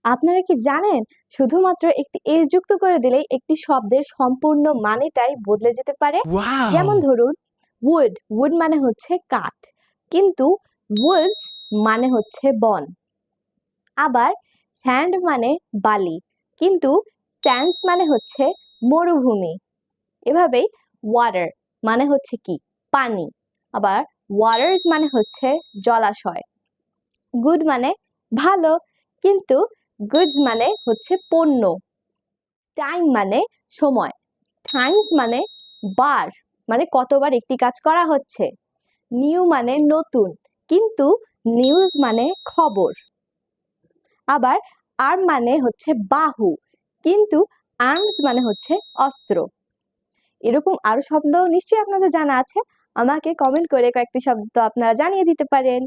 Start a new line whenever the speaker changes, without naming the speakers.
আপনারা কি জানেন শুধুমাত্র একটি এস যুক্ত করে দিলেই একটি শব্দের সম্পূর্ণ মানেটাই বদলে যেতে পারে। যেমন
Wow!
ধরুন উড, উড মানে হচ্ছে কাঠ, কিন্তু উডস মানে হচ্ছে বন। আবার স্যান্ড মানে বালি, কিন্তু স্যান্ডস মানে হচ্ছে মরুভূমি। এভাবেই ওয়াটার মানে হচ্ছে কি, পানি। আবার ওয়াটার্স মানে হচ্ছে জলাশয়। গুড মানে ভালো, কিন্তু গুডস মানে হচ্ছে পণ্য। টাইম মানে সময়, টাইমস মানে বার, মানে কতবার একটি কাজ করা হচ্ছে। নিউ মানে নতুন, কিন্তু নিউজ মানে খবর। আবার আর্ম মানে হচ্ছে বাহু, কিন্তু আর্মস মানে হচ্ছে অস্ত্র। এরকম আরো শব্দ নিশ্চয়ই আপনাদের জানা আছে, আমাকে কমেন্ট করে কয়েকটি শব্দ আপনারা জানিয়ে দিতে পারেন।